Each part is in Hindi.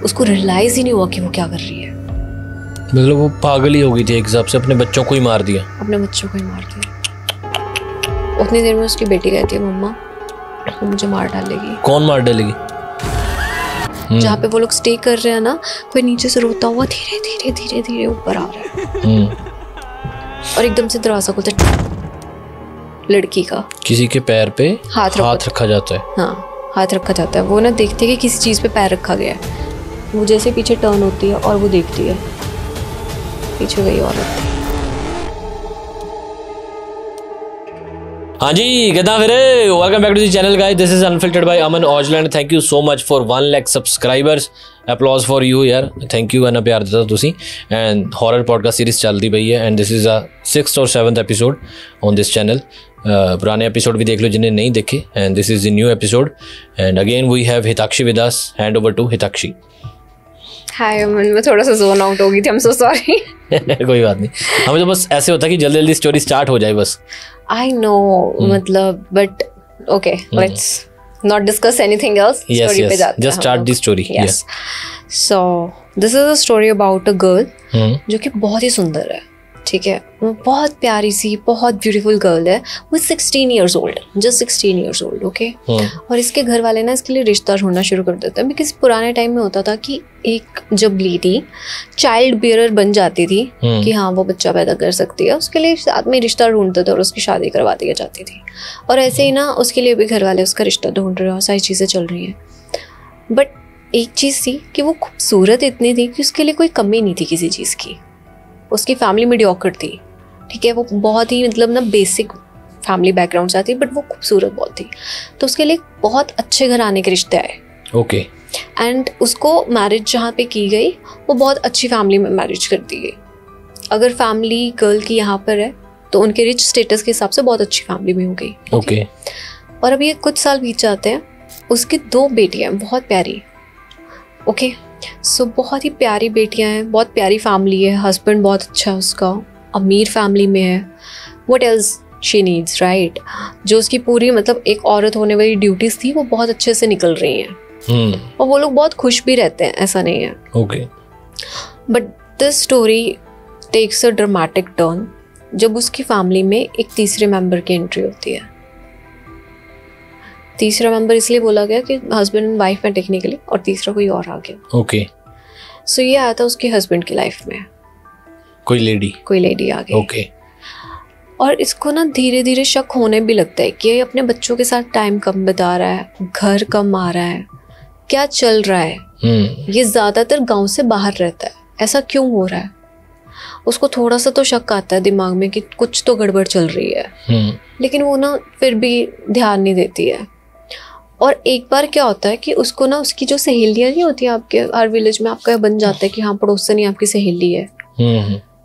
उसको रियलाइज ही नहीं हुआ कि वो क्या कर रही है। मतलब वो पागल ही हो गई थी एक हिसाब से, अपने बच्चों को ही मार दिया। अपने बच्चों को ही मार दिया। उतनी देर में उसकी बेटी कहती है मम्मा वो मुझे मार डालेगी। कौन मार डालेगी? जहाँ पे वो लोग स्टे कर रहे हैं ना, कोई नीचे से रोता हुआ धीरे धीरे धीरे धीरे ऊपर आ रहा है और एकदम से दरवाजा खुलता है। लड़की का किसी के पैर पे हाथ रखा जाता है। हाँ, हाथ रखा जाता है। वो ना देखती है कि किसी चीज़ पे पैर रखा गया है। वो जैसे पीछे टर्न होती है और वो देखती है पीछे वही औरत। हाँ जी, कितना फिर welcome back to the channel guys, this is unfiltered by Aman Aujla. Thank you so much for 1 lakh subscribers. Applause for you यार, थैंक यू। इन्ना प्यार दिता तुसी। एंड हॉरर पॉडकास्ट सीरीज चलती पई है and this is a 6th और 7th episode on this channel. पुराने एपिसोड भी देख लो जिन्हें नहीं देखे। And this is the new episode and again we have Hitakshi with us. Hand over to Hitakshi. Hi Aman, मैं थोड़ा सा जोन आउट हो गई थी, आई एम सो सॉरी। कोई बात नहीं, हमें तो बस ऐसे होता है कि जल्दी जल्दी स्टोरी स्टार्ट हो जाए बस। आई नो मतलब but okay, let's not discuss anything else. Story पे जाते हैं। Just start the story. Yes, so this is a story about a girl जो कि बहुत ही सुंदर है। ठीक है, वो बहुत प्यारी सी बहुत ब्यूटीफुल गर्ल है। वो 16 years old, just 16 years old. Okay, और इसके घर वाले ना इसके लिए रिश्ता ढूंढना शुरू कर देते हैं। बिकॉज पुराने टाइम में होता था कि एक जब लेडी चाइल्ड बियरर बन जाती थी कि हाँ वो बच्चा पैदा कर सकती है, उसके लिए साथ में रिश्ता ढूंढते थे और उसकी शादी करवा दी जाती थी। और ऐसे ही ना उसके लिए भी घर वाले उसका रिश्ता ढूंढ रहे हैं और सारी चीज़ें चल रही हैं। बट एक चीज़ थी कि वो खूबसूरत इतनी थी कि उसके लिए कोई कमी नहीं थी किसी चीज़ की। उसकी फैमिली मीडियोकर थी। ठीक है, वो बहुत ही मतलब ना बेसिक फैमिली बैकग्राउंड से आती, बट वो खूबसूरत बहुत थी। तो उसके लिए बहुत अच्छे घराने के रिश्ते आए। ओके, एंड उसको मैरिज जहाँ पे की गई वो बहुत अच्छी फैमिली में मैरिज कर दी गई। अगर फैमिली गर्ल की यहाँ पर है तो उनके रिच स्टेटस के हिसाब से बहुत अच्छी फैमिली में हो गई। ओके, और अभी कुछ साल बीत जाते हैं, उसकी 2 बेटियाँ बहुत प्यारी। ओके, सो बहुत ही प्यारी बेटियां हैं, बहुत प्यारी फैमिली है, हस्बैंड बहुत अच्छा है उसका, अमीर फैमिली में है। What else she needs, right? जो उसकी पूरी मतलब एक औरत होने वाली ड्यूटीज थी वो बहुत अच्छे से निकल रही हैं। और वो लोग बहुत खुश भी रहते हैं, ऐसा नहीं है। Okay, but this story takes a dramatic turn जब उसकी फैमिली में एक तीसरे मेंबर की एंट्री होती है। तीसरा मेंबर इसलिए बोला गया कि हस्बैंड एंड वाइफ में टेक्निकली, और तीसरा कोई और आ गया। ओके, सो ये आया था उसके हस्बैंड की लाइफ में, कोई लेडी आ गई। ओके, और इसको ना धीरे धीरे शक होने भी लगता है कि ये अपने बच्चों के साथ टाइम कम बिता रहा है, घर कम आ रहा है, क्या चल रहा है। ये ज्यादातर गांव से बाहर रहता है, ऐसा क्यों हो रहा है? उसको थोड़ा सा तो शक आता है दिमाग में कि कुछ तो गड़बड़ चल रही है। लेकिन वो ना फिर भी ध्यान नहीं देती है। और एक बार क्या होता है कि उसको ना उसकी जो सहेलियां नहीं होती हैं, आपके हर विलेज में आपका बन जाता है कि हाँ पड़ोसन ही आपकी सहेली है।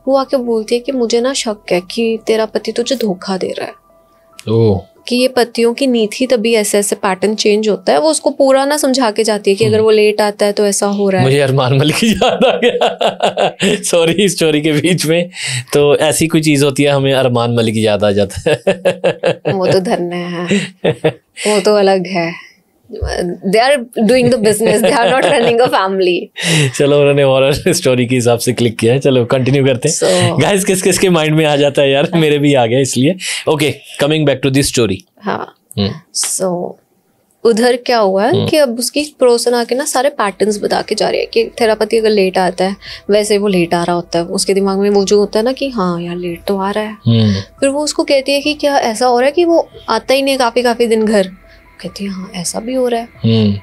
वो आके बोलती है कि मुझे ना शक है कि तेरा पति तुझे धोखा दे रहा है। कि ये पतियों की नीति तभी ऐसे ऐसे पैटर्न चेंज होता है। वो उसको पूरा ना समझा के जाती है कि अगर वो लेट आता है तो ऐसा हो रहा है। मुझे अरमान मलिक की याद आ गया सॉरी, स्टोरी के बीच में। तो ऐसी कोई चीज होती है, हमें अरमान मलिक की याद आ जाता है। वो तो धन्य है, वो तो अलग है। They are doing the business, they are not running a family. चलो, उन्होंने हॉरर स्टोरी के हिसाब से क्लिक किया है। चलो कंटिन्यू करते हैं। गाइस किस किस के माइंड में आ जाता है यार, मेरे भी आ गया इसलिए। Okay, coming back to this story. हाँ, सो उधर क्या हुआ है कि अब उसकी पड़ोसन आके ना सारे पैटर्न्स बता के जा रही है कि तेरा पति अगर लेट आता है, वैसे वो लेट आ रहा होता है। उसके दिमाग में वो जो होता है ना कि हाँ यार लेट तो आ रहा है। फिर वो उसको कहती है कि क्या ऐसा हो रहा है कि वो आता ही नहीं काफी दिन घर। कहती है हाँ ऐसा भी हो रहा है।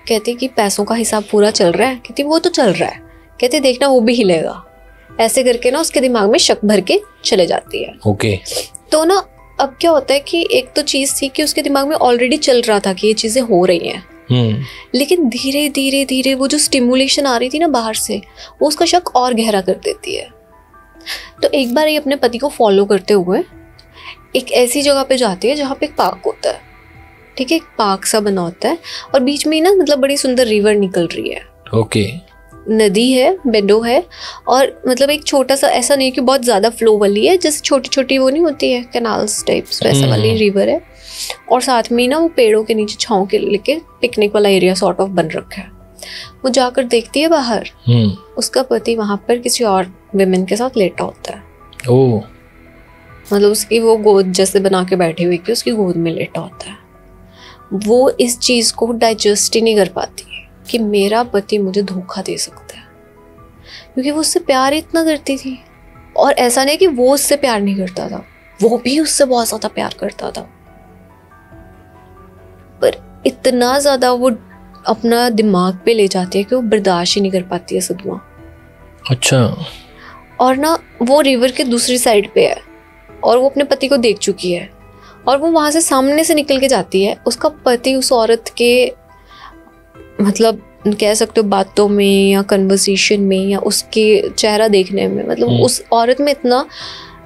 कहती है कि पैसों का हिसाब पूरा चल रहा है। कहती वो तो चल रहा है। कहती देखना वो भी हिलेगा। ऐसे करके ना उसके दिमाग में शक भर के चले जाती है। ओके, तो ना अब क्या होता है कि एक तो चीज थी कि उसके दिमाग में ऑलरेडी चल रहा था कि ये चीजें हो रही हैं। लेकिन धीरे धीरे धीरे वो जो स्टिमुलेशन आ रही थी ना बाहर से, वो उसका शक और गहरा कर देती है। तो एक बार ये अपने पति को फॉलो करते हुए एक ऐसी जगह पे जाती है जहाँ पे एक पार्क होता है। ठीक है, एक पार्क सा बना होता है और बीच में ना मतलब बड़ी सुंदर रिवर निकल रही है। ओके, नदी है, बेडो है, और मतलब एक छोटा सा, ऐसा नहीं कि बहुत ज्यादा फ्लो वाली है, जैसे छोटी छोटी वो नहीं होती है कैनाल्स टाइप्स, वैसा वाली रिवर है। और साथ में ना वो पेड़ों के नीचे छांव के लेके पिकनिक वाला एरिया सॉर्ट ऑफ बन रखा है। वो जाकर देखती है बाहर, उसका पति वहां पर किसी और विमेन के साथ लेटा होता है। ओह, मतलब उसकी वो गोद जैसे बना के बैठी हुई कि उसकी गोद में लेटा होता है। वो इस चीज को डाइजेस्ट ही नहीं कर पाती कि मेरा पति मुझे धोखा दे सकता है, क्योंकि वो उससे प्यार इतना करती थी। और ऐसा नहीं कि वो उससे प्यार नहीं करता था, वो भी उससे बहुत ज्यादा प्यार करता था, पर इतना ज्यादा वो अपना दिमाग पे ले जाती है कि वो बर्दाश्त ही नहीं कर पाती है सदमा। अच्छा। और ना वो रिवर के दूसरी साइड पे है और वो अपने पति को देख चुकी है, और वो वहां से सामने से निकल के जाती है। उसका पति उस औरत के मतलब कह सकते हो बातों में या कन्वर्सेशन में या उसके चेहरा देखने में, मतलब उस औरत में इतना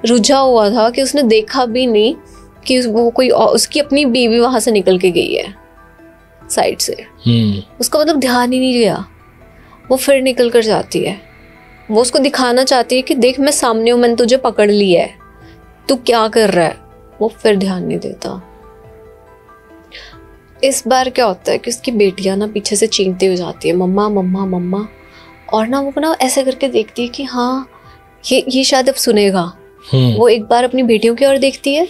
रुझा हुआ था कि उसने देखा भी नहीं कि वो कोई उसकी अपनी बीवी वहां से निकल के गई है साइड से। उसका मतलब ध्यान ही नहीं गया। वो फिर निकल कर जाती है। वो उसको दिखाना चाहती है कि देख मैं सामने हूं, मैंने तुझे पकड़ लिया है, तू क्या कर रहा है। वो फिर ध्यान नहीं देता। इस बार क्या होता है कि उसकी बेटियां ना पीछे से चीखती हो जाती है, मम्मा मम्मा मम्मा। और ना वो ना ऐसे करके देखती है कि हाँ ये शायद अब सुनेगा। वो एक बार अपनी बेटियों की ओर देखती है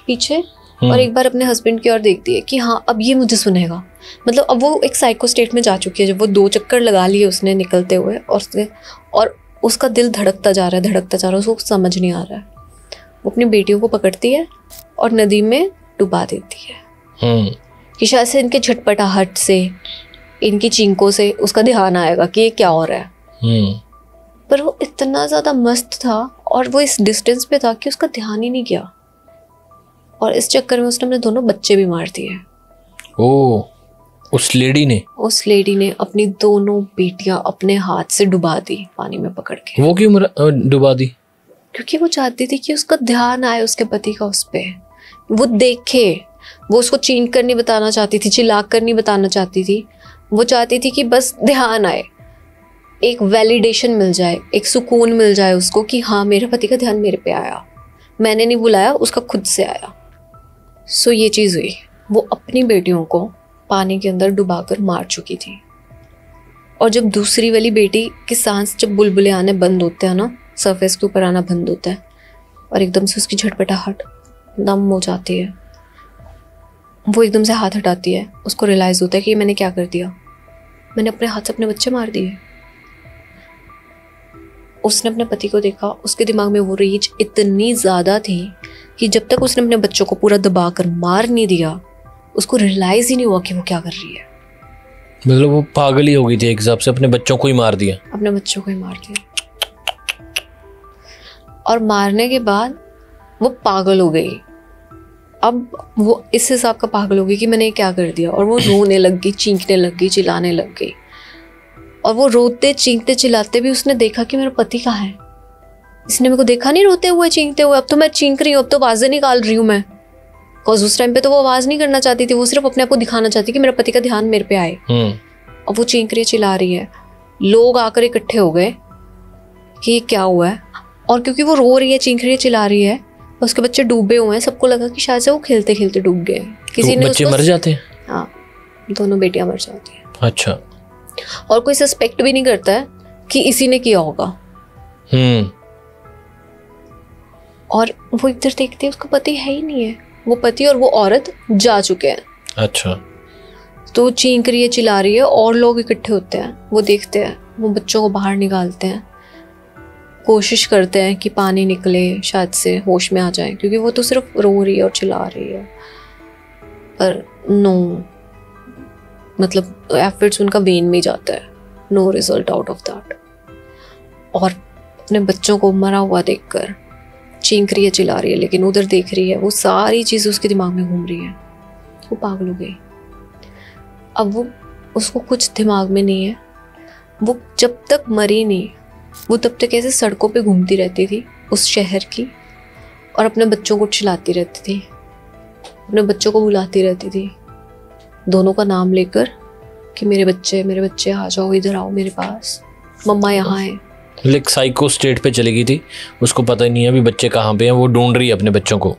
पीछे, और एक बार अपने हस्बैंड की ओर देखती है कि हाँ अब ये मुझे सुनेगा। मतलब अब वो एक साइको स्टेट में जा चुकी है, जब वो 2 चक्कर लगा लिए उसने निकलते हुए, और उसका दिल धड़कता जा रहा है, उसको समझ नहीं आ रहा है। वो अपनी बेटियों को पकड़ती है और नदी में डुबा देती है कि शायद से इनके झटपटाहट से, इनकी चींकों से उसका ध्यान आएगा कि ये क्या हो रहा है। पर वो इतना ज्यादा मस्त था और वो इस डिस्टेंस पे था कि उसका ध्यान ही नहीं गया, और इस चक्कर में उसने अपने दोनों बच्चे भी मार दिए। ओह, उस लेडी ने अपनी दोनों बेटियां अपने हाथ से डुबा दी पानी में पकड़ के। वो क्यों डुबा दी? क्योंकि वो चाहती थी कि उसका ध्यान आए उसके पति का उस पे, वो देखे। वो उसको चीख कर नहीं बताना चाहती थी, चिल्ला कर नहीं बताना चाहती थी। वो चाहती थी कि बस ध्यान आए, एक वैलिडेशन मिल जाए, एक सुकून मिल जाए उसको कि हाँ मेरे पति का ध्यान मेरे पे आया, मैंने नहीं बुलाया, उसका खुद से आया। सो ये चीज़ हुई। वो अपनी बेटियों को पानी के अंदर डुबाकर मार चुकी थी। और जब दूसरी वाली बेटी की सांस, जब बुलबुले आने बंद होते हैं ना, सरफेस के ऊपर आना बंद होता है, और एकदम से उसकी झटपटाहट दम हो जाती है, वो एकदम से हाथ हटाती है। उसको रियलाइज़ होता है कि मैंने क्या कर दिया, मैंने अपने हाथ से अपने बच्चे मार दिए। उसने अपने पति को देखा, उसके दिमाग में वो रीच इतनी ज़्यादा थी कि जब तक उसने अपने बच्चों को पूरा दबा कर मार नहीं दिया, उसको रियलाइज़ ही नहीं हुआ कि वो क्या कर रही है। मतलब वो पागल ही हो गई थी एक हिसाब से, अपने बच्चों को ही मार दिया। अपने बच्चों को ही मार दिया। और मारने के बाद वो पागल हो गई। अब वो इस हिसाब का पागल हो गई कि मैंने क्या कर दिया, और वो रोने लग गई, चीखने लग गई, चिल्लाने लग गई। और वो रोते चीखते चिल्लाते भी उसने देखा कि मेरा पति कहाँ है। इसने मेरे को देखा नहीं रोते हुए चीखते हुए। अब तो मैं चीख रही हूँ, अब तो आवाज़ें निकाल रही हूँ मैं, बिकॉज उस टाइम पे तो वो आवाज़ नहीं करना चाहती थी, वो सिर्फ अपने आप को दिखाना चाहती कि मेरा पति का ध्यान मेरे पे आए। और वो चीख रही है, चिल्ला रही है। लोग आकर इकट्ठे हो गए कि ये क्या हुआ है। और क्योंकि वो रो रही है, चीख रही है, चिल्ला रही है, उसके बच्चे डूबे हुए हैं, सबको लगा कि शायद से वो खेलते खेलते डूब गए। किसी ने बच्चे मर जाते हैं? हाँ, दोनों बेटियां मर जाती हैं। अच्छा। और कोई सस्पेक्ट भी नहीं करता है कि इसी ने किया होगा। और वो इधर देखते हैं, उसका पति है ही नहीं है। वो पति और वो औरत जा चुके हैं। अच्छा। तो चीख रही है, चिल्ला रही है, और लोग इकट्ठे होते हैं, वो देखते हैं, वो बच्चों को बाहर निकालते हैं, कोशिश करते हैं कि पानी निकले, शायद से होश में आ जाए, क्योंकि वो तो सिर्फ रो रही है और चिल्ला रही है। पर नो, मतलब एफर्ट्स उनका वेन में जाता है, no result out of that. और अपने बच्चों को मरा हुआ देखकर चीख रही है, चिल्ला रही है, लेकिन उधर देख रही है, वो सारी चीज़ें उसके दिमाग में घूम रही है। वो पागल हो गई। अब वो, उसको कुछ दिमाग में नहीं है। वो जब तक मरी नहीं, वो तब तक ऐसे सड़कों पे घूमती रहती थी उस शहर की, और अपने बच्चों को चिल्लाती रहती थी, अपने बच्चों को बुलाती रहती थी, दोनों का नाम लेकर कि मेरे बच्चे आ जाओ, इधर आओ मेरे पास, मम्मा यहाँ है। लाइक साइको स्टेट पे चली गई थी, उसको पता ही नहीं है अभी बच्चे कहाँ पे हैं, वो ढूंढ रही है अपने बच्चों को,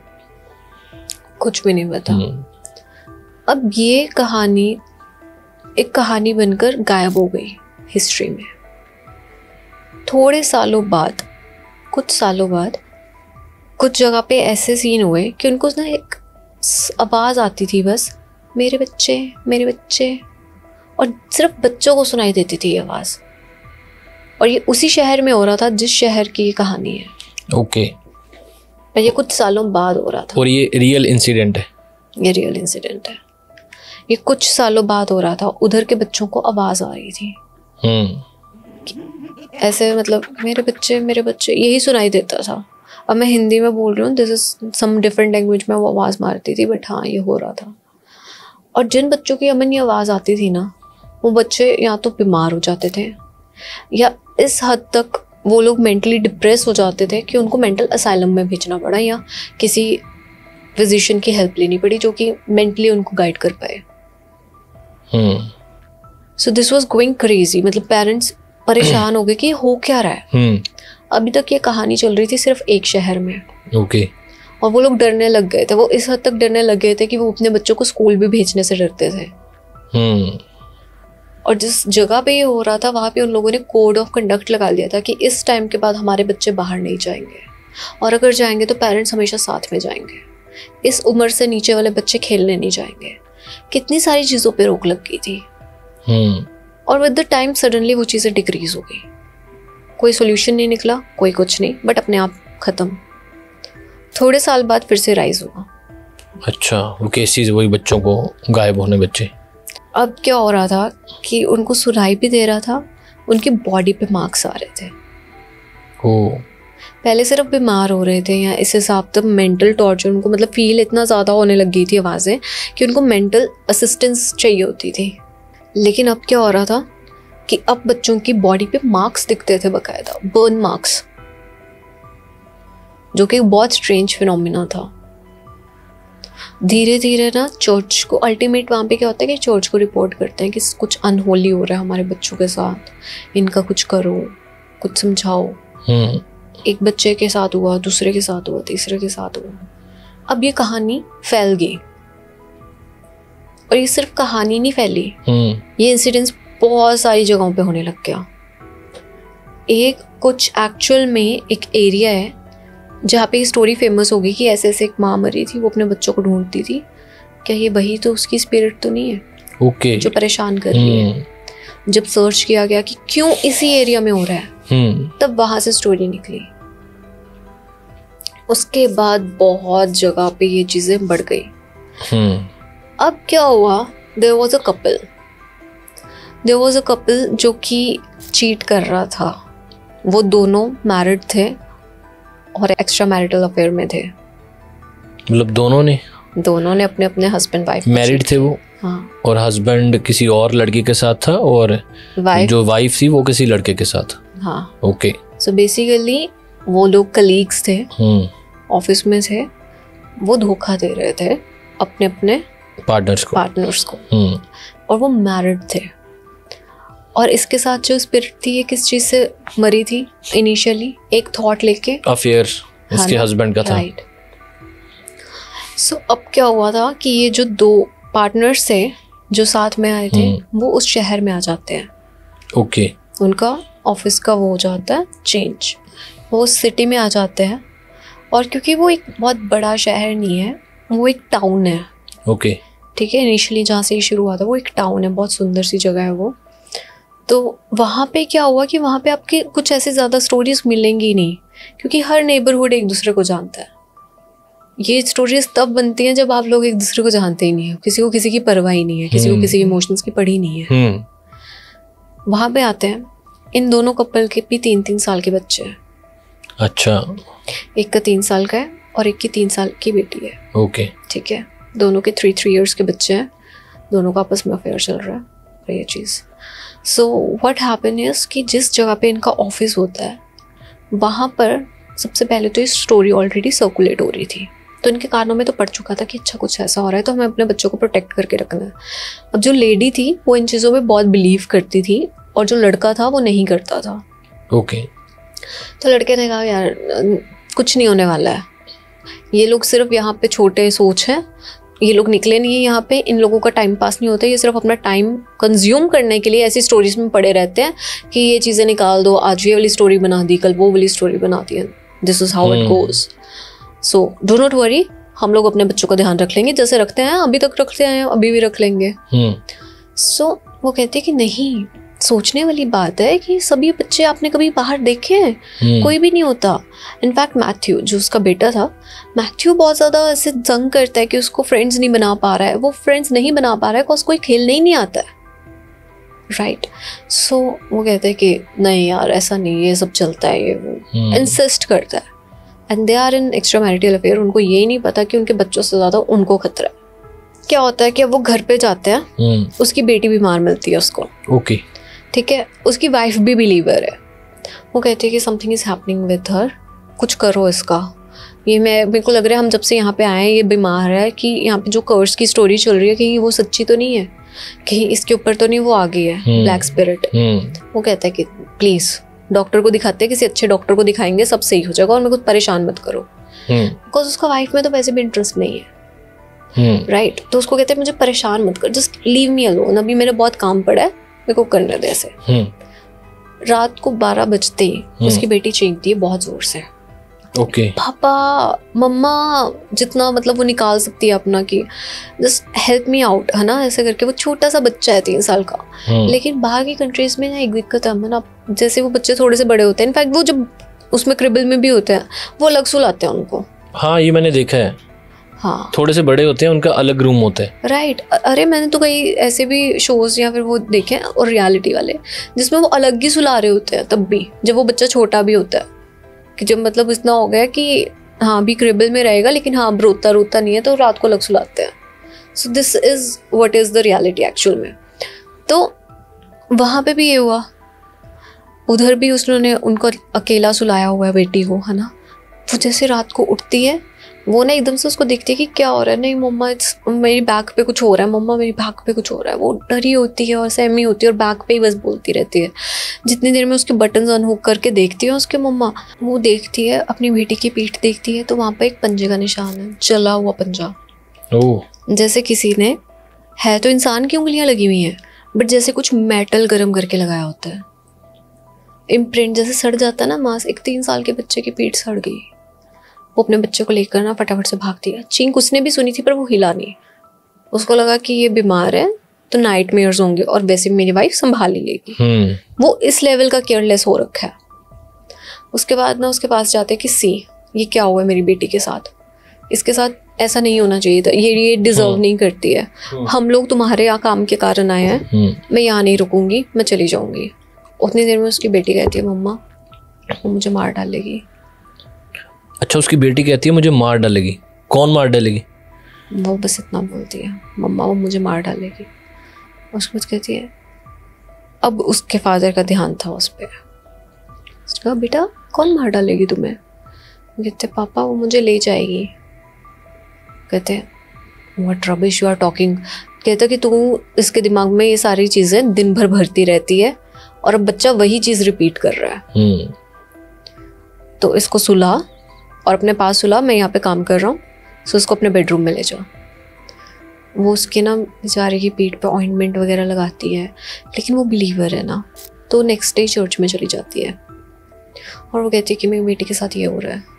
कुछ भी नहीं पता। अब ये कहानी एक कहानी बनकर गायब हो गई हिस्ट्री में। थोड़े सालों बाद, कुछ सालों बाद, कुछ जगह पे ऐसे सीन हुए कि उनको ना एक आवाज़ आती थी, बस मेरे बच्चे मेरे बच्चे, और सिर्फ बच्चों को सुनाई देती थी ये आवाज़। और ये उसी शहर में हो रहा था जिस शहर की ये कहानी है। ओके। और ये कुछ सालों बाद हो रहा था। और ये रियल इंसिडेंट है? ये रियल इंसिडेंट है। ये कुछ सालों बाद हो रहा था। उधर के बच्चों को आवाज़ आ रही थी ऐसे, मतलब मेरे बच्चे यही सुनाई देता था। अब मैं हिंदी में बोल रही हूँ, this is some different language में वो आवाज़ मारती थी, बट हाँ ये हो रहा था। और जिन बच्चों की अमन ये आवाज़ आती थी ना, वो बच्चे या तो बीमार हो जाते थे, या इस हद तक वो लोग मेंटली डिप्रेस हो जाते थे कि उनको मेंटल असाइलम में भेजना पड़ा, या किसी फिजिशियन की हेल्प लेनी पड़ी जो कि मेंटली उनको गाइड कर पाए। So this was going crazy. मतलब पेरेंट्स परेशान हो गए कि हो क्या रहा है। अभी तक ये कहानी चल रही थी सिर्फ एक शहर में। ओके। और वो लोग डरने लग गए थे। वो इस हद तक डरने लग गए थे कि वो अपने बच्चों को स्कूल भी भेजने से डरते थे। और जिस जगह पे ये हो रहा था वहाँ पे उन लोगों ने कोड ऑफ कंडक्ट लगा लिया था कि इस टाइम के बाद हमारे बच्चे बाहर नहीं जाएंगे, और अगर जाएंगे तो पेरेंट्स हमेशा साथ में जाएंगे। इस उम्र से नीचे वाले बच्चे खेलने नहीं जाएंगे। कितनी सारी चीज़ों पे रोक लग गई थी। और विद द टाइम सडनली वो चीज़ें डिक्रीज हो गई। कोई सोल्यूशन नहीं निकला, कोई कुछ नहीं, बट अपने आप ख़त्म। थोड़े साल बाद फिर से राइज हुआ। अच्छा, वो केसेस वही बच्चों को गायब होने बच्चे। अब क्या हो रहा था कि उनको सुनाई भी दे रहा था, उनकी बॉडी पे मार्क्स आ रहे थे। पहले सिर्फ बीमार हो रहे थे, या इस हिसाब से मेंटल टॉर्चर उनको, मतलब फील इतना ज़्यादा होने लग गई थी आवाज़ें कि उनको मेंटल असिस्टेंस चाहिए होती थी। लेकिन अब क्या हो रहा था कि अब बच्चों की बॉडी पे मार्क्स दिखते थे, बकायदा बर्न मार्क्स, जो कि बहुत स्ट्रेंज फिनोमिना था। धीरे धीरे ना चर्च को, अल्टीमेट वहाँ पे क्या होता है कि चर्च को रिपोर्ट करते हैं कि कुछ अनहोली हो रहा है हमारे बच्चों के साथ, इनका कुछ करो, कुछ समझाओ। एक बच्चे के साथ हुआ, दूसरे के साथ हुआ, तीसरे के साथ हुआ। अब ये कहानी फैल गई, और ये सिर्फ कहानी नहीं फैली, ये इंसिडेंट्स बहुत सारी जगहों पे होने लग गया। एक कुछ एक्चुअल में एक एरिया है जहाँ पे ये स्टोरी फेमस हो गई कि ऐसे ऐसे एक माँ मरी थी, वो अपने बच्चों को ढूंढती थी, क्या ये वही तो उसकी स्पिरिट तो नहीं है? ओके। जो परेशान कर रही है। जब सर्च किया गया कि क्यों इसी एरिया में हो रहा है, तब वहां से स्टोरी निकली। उसके बाद बहुत जगह पे ये चीजें बढ़ गई। अब क्या हुआ, देयर वाज अ कपल जो कि चीट कर रहा था। वो दोनों मैरिड थे और एक्स्ट्रा मैरिटल अफेयर में थे। मतलब दोनों ने अपने अपने हस्बैंड वाइफ मैरिड थे वो। हाँ। और हस्बैंड किसी और लड़की के साथ था, और जो वाइफ थी वो किसी लड़के के साथ। हाँ। ओके। सो बेसिकली वो लोग कलीग्स थे, ऑफिस में थे, वो धोखा दे रहे थे अपने अपने पार्टनर्स को। और वो मैरिड थे। और इसके साथ जो स्पिरिट थी, ये किस चीज से मरी थी इनिशियली? एक थॉट लेके, अफेयर इसके हस्बैंड का था। राइट। सो अब क्या हुआ था कि ये जो दो पार्टनर्स थे जो साथ में आए थे, वो उस शहर में आ जाते हैं। ओके। उनका ऑफिस का वो हो जाता है चेंज, वो उस सिटी में आ जाते हैं। और क्योंकि वो एक बहुत बड़ा शहर नहीं है, वो एक टाउन है। ओके। ठीक है, इनिशियली जहाँ से ये शुरू हुआ था वो एक टाउन है, बहुत सुंदर सी जगह है वो। तो वहाँ पे क्या हुआ कि वहाँ पे आपके कुछ ऐसे ज़्यादा स्टोरीज मिलेंगी नहीं, क्योंकि हर नेबरहुड एक दूसरे को जानता है। ये स्टोरीज तब बनती हैं जब आप लोग एक दूसरे को जानते ही नहीं है, किसी को किसी की परवाह ही नहीं है, किसी को किसी के इमोशंस की पड़ी नहीं है। वहाँ पे आते हैं, इन दोनों कपल के भी 3-3 साल के बच्चे हैं। अच्छा। एक का 3 साल का है और एक की 3 साल की बेटी है। ओके। ठीक है, दोनों के 3 years के बच्चे हैं, दोनों का आपस में अफेयर चल रहा है ये चीज़। सो व्हाट हैपन इज कि जिस जगह पे इनका ऑफिस होता है, वहाँ पर सबसे पहले तो ये स्टोरी ऑलरेडी सर्कुलेट हो रही थी, तो इनके कानों में तो पड़ चुका था कि अच्छा कुछ ऐसा हो रहा है, तो हमें अपने बच्चों को प्रोटेक्ट करके रखना है। अब जो लेडी थी वो इन चीज़ों में बहुत बिलीव करती थी, और जो लड़का था वो नहीं करता था। ओके। तो लड़के ने कहा यार कुछ नहीं होने वाला है, ये लोग सिर्फ यहाँ पे छोटे सोच हैं, ये लोग निकले नहीं है यहाँ पे, इन लोगों का टाइम पास नहीं होता, ये सिर्फ अपना टाइम कंज्यूम करने के लिए ऐसी स्टोरीज में पड़े रहते हैं कि ये चीज़ें निकाल दो, आज ये वाली स्टोरी बना दी, कल वो वाली स्टोरी बना दी। This is how it goes. So do not worry, हम लोग अपने बच्चों का ध्यान रख लेंगे, जैसे रखते हैं अभी तक रखते हैं, अभी भी रख लेंगे। सो वो कहते हैं कि नहीं, सोचने वाली बात है कि सभी बच्चे आपने कभी बाहर देखे हैं? कोई भी नहीं होता। इनफैक्ट मैथ्यू, जो उसका बेटा था, मैथ्यू बहुत ज़्यादा ऐसे जंग करता है कि उसको फ्रेंड्स नहीं बना पा रहा है। वो फ्रेंड्स नहीं बना पा रहा है बिकॉज कोई खेलने ही नहीं आता है, राइट। सो वो कहते हैं कि नहीं यार ऐसा नहीं, ये सब चलता है, ये वो इंसिस्ट करता है। And they are in extramarital affair. उनको ये नहीं पता कि उनके बच्चों से ज़्यादा उनको खतरा है। क्या होता है कि अब वो घर पे जाते हैं, उसकी बेटी बीमार मिलती है उसको, ओके, ठीक है। उसकी वाइफ भी बिलीवर है। वो कहती है कि something is happening with her, कुछ करो इसका। ये मेरे को लग रहा है हम जब से यहाँ पे आए हैं ये बीमार है, कि यहाँ पे जो कर्स की स्टोरी चल रही है कहीं वो सच्ची तो नहीं है, कहीं इसके ऊपर तो नहीं वो आ गई है ब्लैक स्पिरिट। वो कहता है कि प्लीज डॉक्टर को दिखाते हैं, किसी अच्छे डॉक्टर को दिखाएंगे, सब सही हो जाएगा और मेरे को परेशान मत करो। बिकॉज उसका वाइफ में तो वैसे भी इंटरेस्ट नहीं है, राइट। तो उसको कहते हैं मुझे परेशान मत कर, जस्ट लीव मी अलोन, अभी मेरा बहुत काम पड़ा है, मेरे को करने दे ऐसे। रात को 12 बजते ही उसकी बेटी चीखती है बहुत जोर से, ओके, पापा मम्मा, जितना मतलब वो निकाल सकती है अपना कि जस्ट हेल्प मी आउट, है ना, ऐसे करके। वो छोटा सा बच्चा है 3 साल का। लेकिन बाहर की कंट्रीज में ना एक दिक्कत है ना, जैसे वो बच्चे थोड़े से बड़े होते हैं, इनफैक्ट वो जब उसमें क्रिबल में भी होते हैं वो अलग सुलाते हैं उनको। हाँ, ये मैंने देखा है। हाँ, थोड़े से बड़े होते हैं, उनका अलग रूम होता है, राइट। अरे मैंने तो कई ऐसे भी शोज या फिर वो देखे हैं, और रियलिटी वाले, जिसमें वो अलग ही सुला रहे होते हैं, तब भी जब वो बच्चा छोटा भी होता है, कि जब मतलब इतना हो गया कि हाँ भी क्रिबल में रहेगा लेकिन हाँ रोता नहीं है, तो रात को अलग सुलाते हैं। So this is what is the reality actual में। तो वहाँ पे भी ये हुआ, उधर भी उसने उनको अकेला सुलाया हुआ है बेटी को, है ना। वो जैसे रात को उठती है, वो ना एकदम से उसको देखती है कि क्या हो रहा है, नहीं मम्मा मेरी बैक पे कुछ हो रहा है, मम्मा मेरी बैक पे कुछ हो रहा है। वो डरी होती है और सहमी होती है और बैक पे ही बस बोलती रहती है। जितनी देर में उसके बटन्स अनहुक करके देखती है उसके मम्मा, वो देखती है अपनी बेटी की पीठ देखती है, तो वहाँ पे एक पंजे का निशान है, जला हुआ पंजा। जैसे किसी ने, है तो इंसान की उंगलियां लगी हुई हैं, बट जैसे कुछ मेटल गर्म करके लगाया होता है। इम्प्रिंट जैसे सड़ जाता है ना मांस। एक 3 साल के बच्चे की पीठ सड़ गई। वो अपने बच्चे को लेकर ना फटाफट से भागती है। चींक उसने भी सुनी थी पर वो हिला नहीं। उसको लगा कि ये बीमार है तो नाइटमेयर्स होंगे और वैसे मेरी वाइफ संभाल ही लेगी। वो इस लेवल का केयरलेस हो रखा है। उसके बाद ना उसके पास जाते कि सी ये क्या हुआ है मेरी बेटी के साथ, इसके साथ ऐसा नहीं होना चाहिए था, ये डिजर्व नहीं करती है। हम लोग तुम्हारे यहाँ काम के कारण आए हैं, मैं यहाँ नहीं रुकूंगी, मैं चली जाऊंगी। उतनी देर में उसकी बेटी कहती है मम्मा वो मुझे मार डालेगी। अच्छा, उसकी बेटी कहती है मुझे मार डालेगी। कौन मार डालेगी? वो बस इतना बोलती है, मम्मा वो मुझे मार डालेगी। उसके बाद कहती है, अब उसके फादर का ध्यान था उस पर। उसने कहा बेटा कौन मार डालेगी तुम्हें? कहते पापा वो मुझे ले जाएगी। कहते what rubbish you are talking. कहता कि तू इसके दिमाग में ये सारी चीज़ें दिन भर भरती रहती है और अब बच्चा वही चीज़ रिपीट कर रहा है। तो इसको सुला और अपने पास सुला, मैं यहाँ पे काम कर रहा हूँ, सो उसको अपने बेडरूम में ले जाओ। वो उसके ना बेचारे की पीठ पे ऑइंटमेंट वगैरह लगाती है, लेकिन वो बिलीवर है ना, तो नेक्स्ट डे चर्च में चली जाती है और वो कहती है कि मेरी बेटी के साथ ये हो रहा है।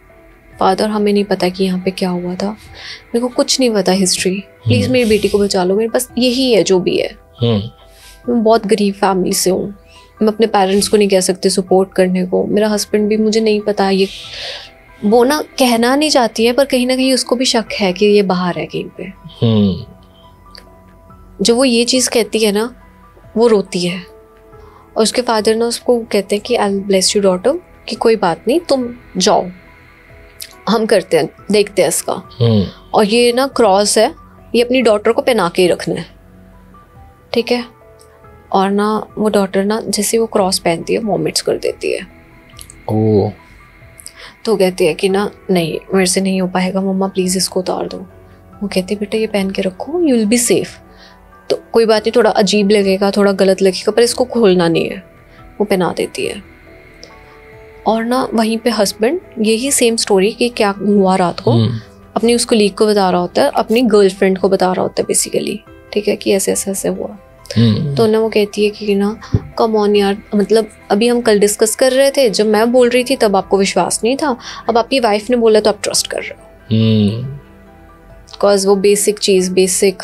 फादर हमें नहीं पता कि यहाँ पे क्या हुआ था, मेरे को कुछ नहीं पता हिस्ट्री, प्लीज़ मेरी बेटी को बचा लो, मेरे पास यही है जो भी है। मैं बहुत गरीब फैमिली से हूँ, मैं अपने पेरेंट्स को नहीं कह सकती सपोर्ट करने को, मेरा हस्बैंड भी मुझे नहीं पता, ये वो ना कहना नहीं चाहती है पर कहीं ना कहीं उसको भी शक है कि ये बाहर है कहीं पे। जब वो ये चीज़ कहती है ना वो रोती है और उसके फादर ना उसको कहते हैं कि I will bless you daughter, कि कोई बात नहीं तुम जाओ, हम करते हैं, देखते हैं इसका। और ये ना क्रॉस है, ये अपनी डॉटर को पहना के ही रखना है, ठीक है। और ना वो डॉटर ना जैसे वो क्रॉस पहनती है वॉमिट्स कर देती है। ओह। तो कहती है कि ना नहीं मेरे से नहीं हो पाएगा मम्मा, प्लीज़ इसको उतार दो। वो कहती है बेटा ये पहन के रखो, यू विल बी सेफ। तो कोई बात नहीं, थोड़ा अजीब लगेगा, थोड़ा गलत लगेगा, पर इसको खोलना नहीं है। वो पहना देती है। और ना वहीं पे हस्बैंड, यही सेम स्टोरी कि क्या हुआ रात को, अपनी उसको लीग को बता रहा होता है, अपनी गर्लफ्रेंड को बता रहा होता है बेसिकली, ठीक है, कि ऐसे ऐसे ऐसे हुआ। तो ना वो कहती है कि ना कम ऑन यार, मतलब अभी हम कल डिस्कस कर रहे थे, जब मैं बोल रही थी तब आपको विश्वास नहीं था, अब आपकी वाइफ ने बोला तो आप ट्रस्ट कर रहे हो। बिकॉज वो बेसिक चीज़, बेसिक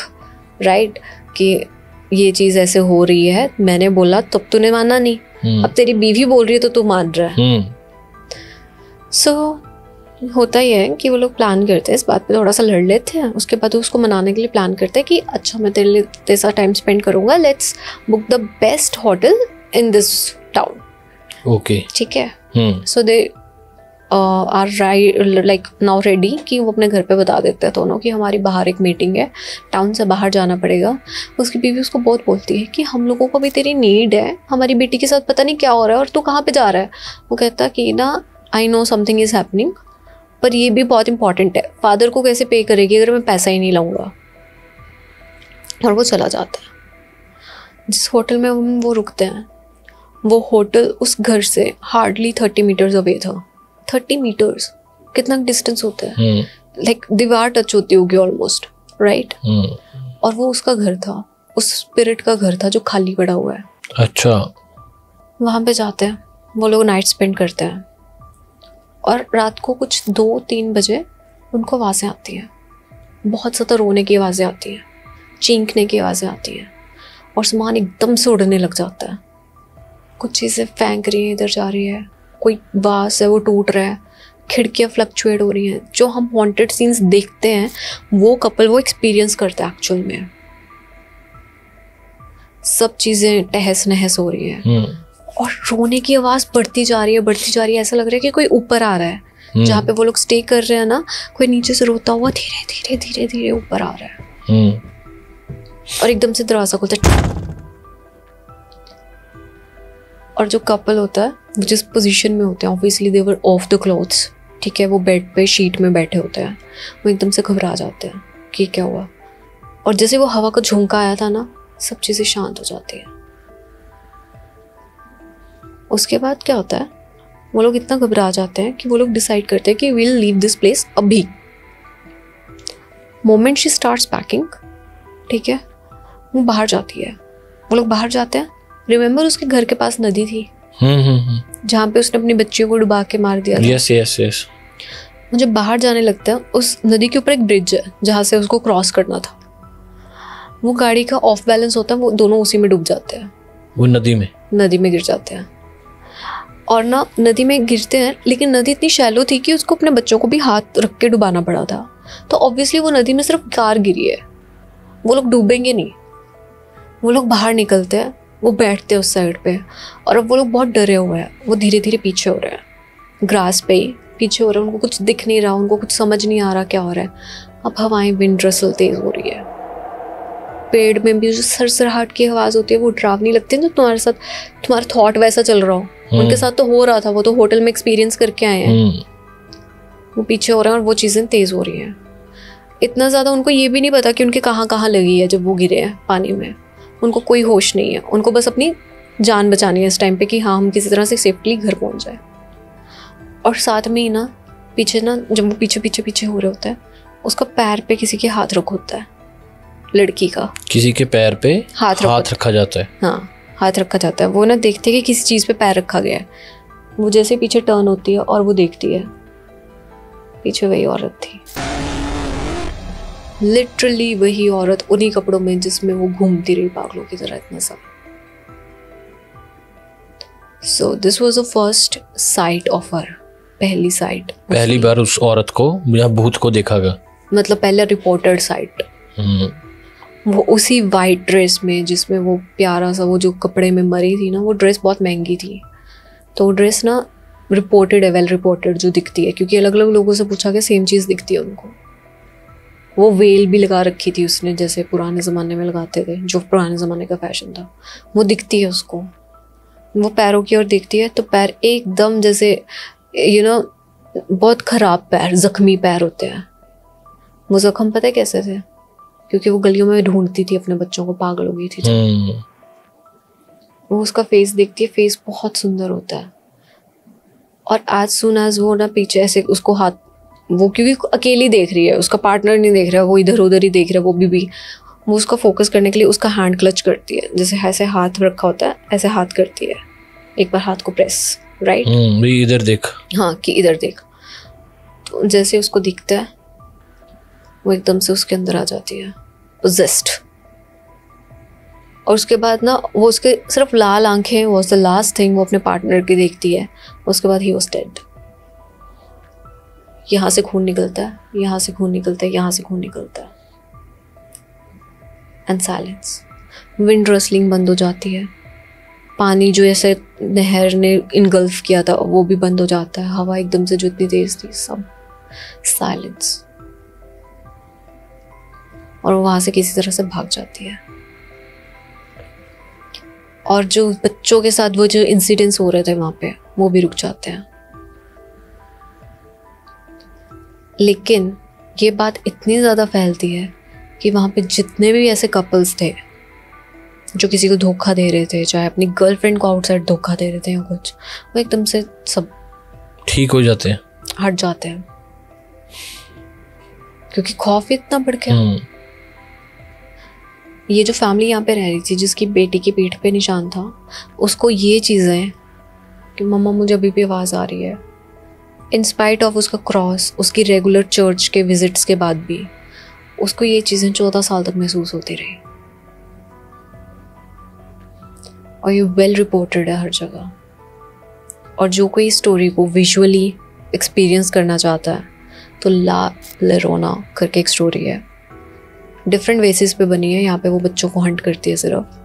राइट, कि ये चीज़ ऐसे हो रही है, मैंने बोला तब तूने माना नहीं, अब तेरी बीवी बोल रही है तो तू मान रहा है। सो होता ही है कि वो लोग प्लान करते हैं, इस बात पे थोड़ा सा लड़ लेते हैं, उसके बाद उसको मनाने के लिए प्लान करते हैं कि अच्छा मैं तेरे लिए तेरे साथ टाइम स्पेंड करूंगा, let's book the best hotel in this town. Okay, ठीक है। So they are like now ready, कि वो अपने घर पे बता देते हैं दोनों कि हमारी बाहर एक मीटिंग है, टाउन से बाहर जाना पड़ेगा। उसकी बीवी उसको बहुत बोलती है कि हम लोगों को भी तेरी नीड है, हमारी बेटी के साथ पता नहीं क्या हो रहा है और तू कहाँ पे जा रहा है। वो कहता कि ना I know something is happening, पर ये भी बहुत इंपॉर्टेंट है, फादर को कैसे पे करेगी अगर मैं पैसा ही नहीं लाऊंगा। और वो चला जाता है। जिस होटल में वो रुकते हैं, वो होटल उस घर से हार्डली 30 मीटर्स अवे था। 30 मीटर्स कितना डिस्टेंस होता है, लाइक दीवार टच होती होगी ऑलमोस्ट, राइट। और वो उसका घर था, उस स्पिरिट का घर था जो खाली पड़ा हुआ है। अच्छा। वहाँ पे जाते हैं वो लोग, नाइट स्पेंड करते हैं, और रात को कुछ 2-3 बजे उनको आवाज़ें आती हैं, बहुत ज़्यादा रोने की आवाज़ें आती हैं, चींकने की आवाज़ें आती हैं, और सामान एकदम से उड़ने लग जाता है। कुछ चीज़ें फेंक रही हैं, इधर जा रही है, कोई वास है वो टूट रहा है, खिड़कियाँ फ्लक्चुएट हो रही हैं। जो हम हॉन्टेड सीन्स देखते हैं वो कपल वो एक्सपीरियंस करता है एक्चुअल में। सब चीज़ें तहस नहस हो रही हैं, और रोने की आवाज़ बढ़ती जा रही है, बढ़ती जा रही है। ऐसा लग रहा है कि कोई ऊपर आ रहा है, जहाँ पे वो लोग स्टे कर रहे हैं ना, कोई नीचे से रोता हुआ धीरे धीरे धीरे धीरे ऊपर आ रहा है। और एकदम से दरवाजा खुलता है, और जो कपल होता है वो जिस पोजीशन में होते हैं, obviously they were of the clothes, ठीक है, वो बेड पे शीट में बैठे होते हैं, वो एकदम से घबरा जाते हैं कि क्या हुआ। और जैसे वो हवा का झोंका आया था ना, सब चीज़ें शांत हो जाती है। उसके बाद क्या होता है, वो लोग इतना घबरा जाते हैं कि वो लोग डिसाइड करते हैं कि we will leave this place अभी। मोमेंट शी स्टार्ट्स पैकिंग, ठीक है, वो बाहर जाती है, वो लोग बाहर जाते हैं। रिमेंबर उसके घर के पास नदी थी जहाँ पे उसने अपनी बच्चियों को डुबा के मार दिया था। Yes yes yes. मुझे बाहर जाने लगता है, उस नदी के ऊपर एक ब्रिज है जहाँ से उसको क्रॉस करना था। वो गाड़ी का ऑफ बैलेंस होता है, वो दोनों उसी में डूब जाते हैं, वो नदी में गिर जाते हैं। और ना नदी में गिरते हैं, लेकिन नदी इतनी शैलो थी कि उसको अपने बच्चों को भी हाथ रख के डुबाना पड़ा था। तो ऑब्वियसली वो नदी में सिर्फ कार गिरी है, वो लोग डूबेंगे नहीं। वो लोग बाहर निकलते हैं, वो बैठते हैं उस साइड पे, और अब वो लोग बहुत डरे हुए हैं, वो धीरे धीरे पीछे हो रहे हैं, ग्रास पे ही पीछे हो रहे हैं। उनको कुछ दिख नहीं रहा, उनको कुछ समझ नहीं आ रहा क्या हो रहा है। अब हवाएं, विंड रसल तेज हो रही है, पेड़ में भी जो सरसराहट की आवाज़ होती है वो डरावनी लगती है। तो तुम्हारे साथ तुम्हारा थॉट वैसा चल रहा हो, उनके साथ तो हो रहा था, वो तो होटल में एक्सपीरियंस करके आए हैं। वो पीछे हो रहे हैं और वो चीज़ें तेज़ हो रही हैं इतना ज़्यादा। उनको ये भी नहीं पता कि उनके कहाँ कहाँ लगी है जब वो गिरे हैं पानी में। उनको कोई होश नहीं है, उनको बस अपनी जान बचानी है इस टाइम पे कि हाँ हम किसी तरह से सेफली घर पहुँच जाए। और साथ में ही ना पीछे ना, जब वो पीछे पीछे पीछे हो रहे होता है, उसका पैर पे किसी के हाथ रख होता है, लड़की का किसी के पैर पे हाथ रखा जाता है। हाँ, हाथ रखा जाता है। वो ना देखते कि किसी चीज़ पे पैर रखा गया है। वो जैसे पीछे टर्न होती है और वो देखती है, पीछे वही औरत थी, लिटरली वही औरत उन्हीं कपड़ों में जिसमें वो घूमती रही पागलों की तरह इतना सा। So this was the first sight of her, पहली साइट, पहली बार उस औरत को या भूत को देखा गया, मतलब पहले रिपोर्टेड साइट। वो उसी वाइट ड्रेस में जिसमें वो प्यारा सा वो जो कपड़े में मरी थी ना, वो ड्रेस बहुत महंगी थी, तो वो ड्रेस ना रिपोर्टेड है, वेल रिपोर्टेड जो दिखती है, क्योंकि अलग अलग लोगों से पूछा गया, सेम चीज़ दिखती है उनको। वो वेल भी लगा रखी थी उसने, जैसे पुराने ज़माने में लगाते थे, जो पुराने ज़माने का फैशन था, वो दिखती है उसको। वो पैरों की ओर देखती है तो पैर एकदम जैसे बहुत ख़राब पैर, ज़ख्मी पैर होते हैं। वो ज़ख्म पता है कैसे थे? क्योंकि वो गलियों में ढूंढती थी अपने बच्चों को, पागल हो गई थी। वो उसका फेस देखती है, फेस बहुत सुंदर होता है। और आज सुन आज वो ना पीछे ऐसे उसको हाथ वो क्योंकि अकेली देख रही है, उसका पार्टनर नहीं देख रहा, वो इधर उधर ही देख रहा है, वो भी वो उसका फोकस करने के लिए उसका हैंड क्लच करती है, जैसे ऐसे हाथ रखा होता है ऐसे हाथ करती है, एक बार हाथ को प्रेस, राइट, इधर देख, हाँ कि इधर देख। तो जैसे उसको दिखता है वो एकदम से उसके अंदर आ जाती है, पोजेस्ड। और उसके बाद ना वो उसके सिर्फ लाल आंखें वाज द लास्ट थिंग वो अपने पार्टनर की देखती है। उसके बाद ही वाज डेड। यहाँ से खून निकलता है, यहाँ से खून निकलता है, यहाँ से खून निकलता है, एंड साइलेंस। विंड रसलिंग बंद हो जाती है, पानी जो ऐसे नहर ने इनगल्फ किया था वो भी बंद हो जाता है, हवा एकदम से जो इतनी तेज थी, सब साइलेंस। और वो वहां से किसी तरह से भाग जाती है। और जो बच्चों के साथ वो जो इंसिडेंट्स हो रहे थे वहां पे वो भी रुक जाते हैं। लेकिन ये बात इतनी ज़्यादा फैलती है कि वहाँ पे जितने भी ऐसे कपल्स थे जो किसी को धोखा दे रहे थे, चाहे अपनी गर्लफ्रेंड को आउटसाइड धोखा दे रहे थे या कुछ, वो एकदम से सब ठीक हो जाते हैं, हट जाते हैं, क्योंकि खौफ इतना बढ़ गया। ये जो फैमिली यहाँ पे रह रही थी जिसकी बेटी की पीठ पे निशान था, उसको ये चीज़ें कि मम्मा मुझे अभी भी आवाज़ आ रही है, इन स्पाइट ऑफ उसका क्रॉस, उसकी रेगुलर चर्च के विजिट्स के बाद भी उसको ये चीज़ें 14 साल तक महसूस होती रही। और ये वेल रिपोर्टेड है हर जगह। और जो कोई स्टोरी को विजुअली एक्सपीरियंस करना चाहता है तो ला लोरोना करके एक स्टोरी है, डिफरेंट बेसिस पे बनी है। यहाँ पे वो बच्चों को हंट करती है सिर्फ,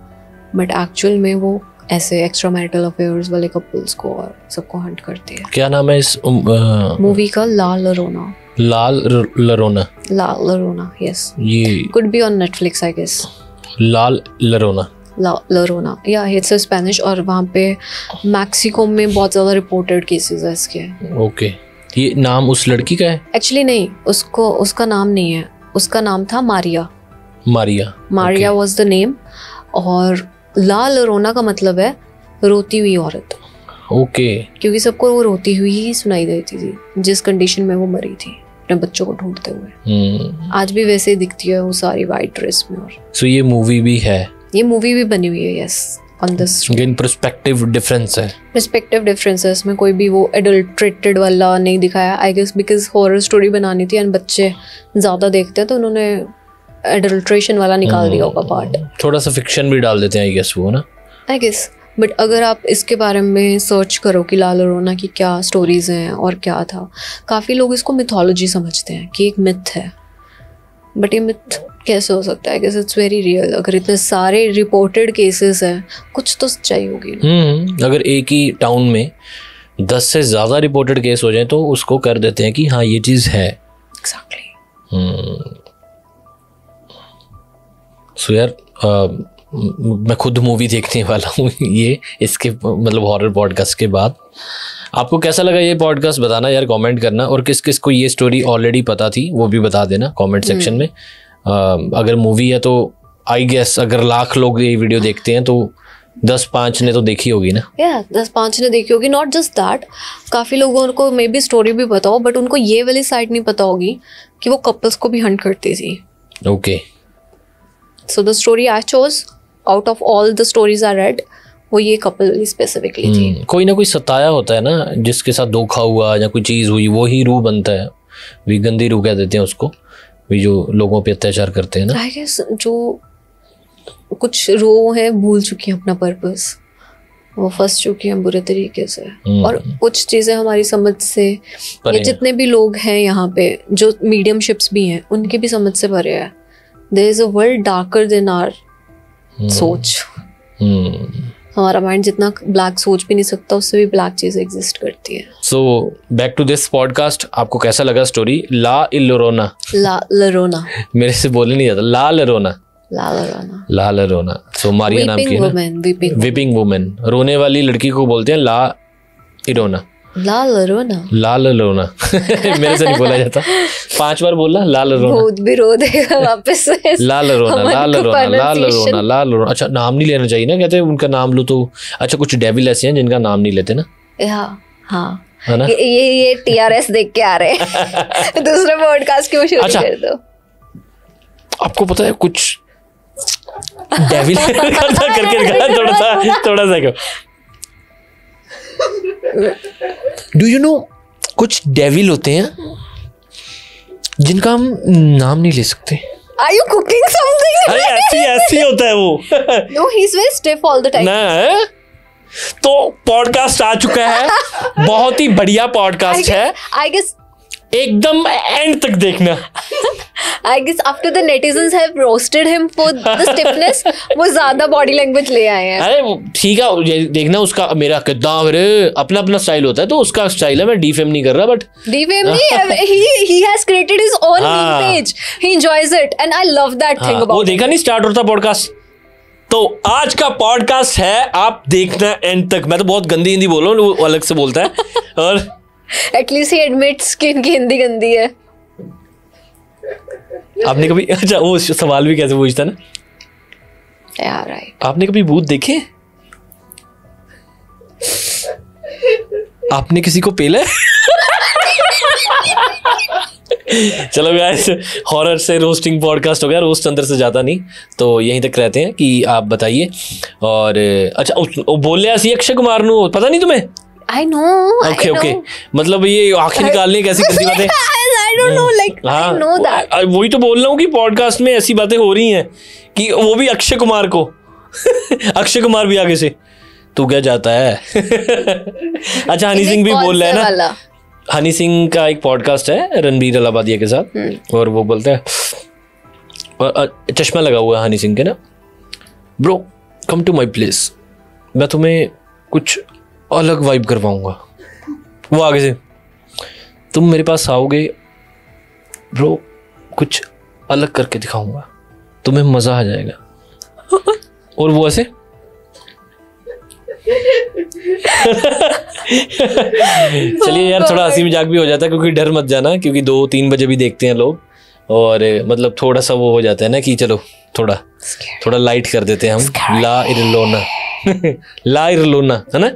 बट एक्चुअल में वो ऐसे एक्स्ट्रा मैरिटल अफेयर्स वाले कपल्स को और सबको हंट करती है। क्या नाम है इस मूवी का? La Llorona. La Llorona. La Llorona, yes. ये could be on Netflix I guess. La Llorona. La Llorona, yeah it's Spanish. और वहाँ पे मैक्सिको में बहुत ज़्यादा रिपोर्टेड केसेस है इसके। ओके, ये नाम उस लड़की का है? एक्चुअली नहीं, उसका नाम नहीं है, उसका नाम था Maria. Maria was the name. और ला लोरोना का मतलब है रोती हुई औरत। ओके। क्योंकि सबको वो रोती हुई ही सुनाई देती थी जिस कंडीशन में वो मरी थी अपने बच्चों को ढूंढते हुए। आज भी वैसे ही दिखती है वो सारी वाइट ड्रेस में। और सो ये मूवी भी है? ये मूवी भी बनी हुई है, yes, on this. Again perspective difference है। पर्सपेक्टिव डिफरेंसेस में कोई भी वो एडल्ट्रेटेड वाला नहीं दिखाया, I guess because horror story बनानी थी एंड बच्चे ज़्यादा देखते हैं तो उन्होंने एडल्ट्रेशन वाला निकाल दिया होगा पार्ट। थोड़ा सा फिक्शन भी डाल देते हैं आई गेस वो ना, आई गेस। बट अगर आप इसके बारे में सर्च करो कि ला लोरोना की क्या स्टोरीज हैं और क्या था, काफ़ी लोग इसको मिथोलॉजी समझते हैं कि एक मिथ है, बट ये मिथ कैसे हो सकता है? I guess it's very real. अगर इतने सारे रिपोर्टेड केसेस हैं, कुछ तो सच्चाई होगी। अगर एक ही टाउन में 10 से ज़्यादा रिपोर्टेड केस हो जाए तो उसको कर देते हैं कि हाँ ये चीज़ है। एग्जैक्टली। सो यार मैं खुद मूवी देखने वाला हूँ ये, इसके मतलब हॉरर पॉडकास्ट के बाद। आपको कैसा लगा ये पॉडकास्ट बताना यार, कमेंट करना। और किस किस को ये स्टोरी ऑलरेडी पता थी वो भी बता देना कमेंट सेक्शन में। अगर मूवी है तो आई गेस अगर लाख लोग ये वीडियो देखते हैं तो 10-5 ने तो देखी होगी ना। 10-5 ने देखी होगी। नॉट जस्ट दैट, काफ़ी लोगों को मे बी स्टोरी भी पता हो बट उनको ये वाली साइड नहीं पता होगी कि वो कपल्स को भी हंट करती थी। Okay. So the story I chose out of all the stories I read, वो ये कपल वाली स्पेसिफिकली थी। कोई ना कोई सताया होता है ना, जिसके साथ धोखा हुआ या कोई चीज़ हुई, वो ही रूह बनता है। भी गंदी रूह कह देते हैं उसको, भी जो लोगों पे अत्याचार करते हैं ना। आई गेस जो कुछ रूह है भूल चुकी हैं अपना पर्पस, वो फंस चुकी हैं बुरे तरीके से। और कुछ चीज़ें हमारी समझ से, ये जितने भी लोग हैं यहाँ पे जो मीडियमशिप्स भी हैं उनकी भी समझ से परे है। There is a world darker than our सोच। हमारा माइंड जितना ब्लैक सोच भी नहीं सकता, उससे भी ब्लैक चीज़ें एग्जिस्ट करती है। So back to this podcast, आपको कैसा लगा स्टोरी? ला लोरोना। ला लोरोना मेरे से बोलने नहीं जाता। ला लोरोना। ला लोरोना। ला लोरोना। सो मारिया नाम की है ना, वीपिंग वुमेन, रोने वाली लड़की को बोलते हैं ला इरोना। ला लोरोना। ला लोरोना। मेरे से नहीं बोला जाता, 5 बार बोलना ला लोरोना। भूत भी रो देगा वापस से। ला लोरोना, ला लोरोना, ला लोरोना, ला लोरोना। अच्छा, नाम नहीं लेना चाहिए ना, कहते हैं उनका नाम लो तो। अच्छा, कुछ डेविल ऐसे हैं जिनका नाम नहीं लेते ना। हाँ, है ना? ये TRS देख के आ रहे हैं दूसरा पॉडकास्ट क्यों शुरू कर दो। आपको पता है कुछ डेविल करके थोड़ा सा क्यों, डू यू नो कुछ डेविल होते हैं जिनका हम नाम नहीं ले सकते। Are you cooking something? अरे ऐसी होता है वो। No, he's very stiff all the time. ना, तो पॉडकास्ट आ चुका है, बहुत ही बढ़िया पॉडकास्ट है। I guess एकदम एंड तक देखना। I guess after the netizens have roasted him for the stiffness, वो ज्यादा बॉडी लैंग्वेज ले आए हैं। अरे ठीक है, देखना उसका मेरा कितना अपना स्टाइल होता है, तो उसका स्टाइल है, मैं डिफेम नहीं कर रहा, बट डिफेम नहीं, he has created his own meme page, he enjoys it and I love that thing about वो देखा नहीं स्टार्ट होता पॉडकास्ट। तो आज का पॉडकास्ट है, आप देखना एंड तक। मैं तो बहुत गंदी हिंदी बोल रहा हूँ, वो अलग से बोलता है और एटलीस्ट ही एडमिट्स कि इनकी हिंदी गंदी है। आपने कभी, अच्छा वो सवाल भी कैसे पूछता ना यार, राइट, आपने कभी भूत देखे? आपने किसी को पेला है? चलो गाइस, हॉरर से रोस्टिंग पॉडकास्ट हो गया, रोस्ट अंदर से जाता नहीं, तो यहीं तक रहते हैं कि आप बताइए। और अच्छा वो बोल रहे सी अक्षय कुमार नु, पता नहीं तुम्हें? I know, ओके मतलब ये आंखें निकालने कैसी गंदी बातें। I don't know, like I know that। वही तो बोल रहा हूँ कि पॉडकास्ट में ऐसी बातें हो रही हैं कि वो भी अक्षय कुमार को अक्षय कुमार भी आगे से तू क्या जाता है। अच्छा हनी सिंह भी बोल रहा है ना, हनी सिंह का एक पॉडकास्ट है रणबीर अलाहाबादिया के साथ, और वो बोलते हैं, और चश्मा लगा हुआ है हनी सिंह के ना, bro come to my place, मैं तुम्हें कुछ अलग वाइब करवाऊंगा। वो आगे से, तुम मेरे पास आओगे ब्रो, कुछ अलग करके दिखाऊंगा, तुम्हें मजा आ जाएगा। और वो ऐसे चलिए यार, थोड़ा हंसी मजाक भी हो जाता है, क्योंकि डर मत जाना, क्योंकि 2-3 बजे भी देखते हैं लोग, और मतलब थोड़ा सा वो हो जाता है ना कि चलो थोड़ा लाइट कर देते हैं हम। ला इरलोना ला इरलोना है ना,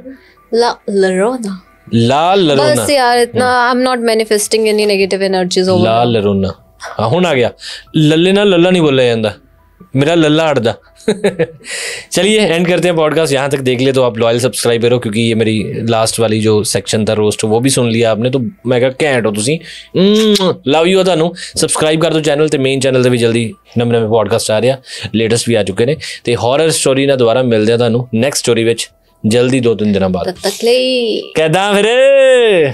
ला लरोना, ला लरोना। बस यार इतना, I am not manifesting any negative energies over. La Llorona, हाँ हुन आ गया, लल्ले ना लल्ला नहीं बोला जाता, मेरा लल्ला अड़दा। चलिए एंड करते हैं पॉडकास्ट, यहाँ तक देख ले तो आप लॉयल सब्सक्राइबर हो, क्योंकि ये मेरी लास्ट वाली जो सेक्शन था रोस्ट, वो भी सुन लिया आपने, तो मैं कहा घैंट हो तुसी, लव यू ਤੁਹਾਨੂੰ। ਸਬਸਕ੍ਰਾਈਬ ਕਰ ਦਿਓ ਚੈਨਲ ਤੇ, ਮੇਨ ਚੈਨਲ ਤੇ ਵੀ ਜਲਦੀ ਨਵੇਂ ਪੋਡਕਾਸਟ ਆ ਰਿਹਾ, ਲੇਟੈਸਟ ਵੀ ਆ ਚੁੱਕੇ ਨੇ, ਤੇ ਹੌਰਰ ਸਟੋਰੀ ਨਾਲ ਦੁਬਾਰਾ ਮਿਲਦੇ ਆ ਤੁਹਾਨੂੰ ਨੈਕਸਟ ਸਟੋਰੀ ਵਿੱਚ ਜਲਦੀ 2-3 ਦਿਨਾਂ ਬਾਅਦ। ਤਦ ਤੱਕ ਲਈ ਕਿੱਦਾਂ ਫਿਰ?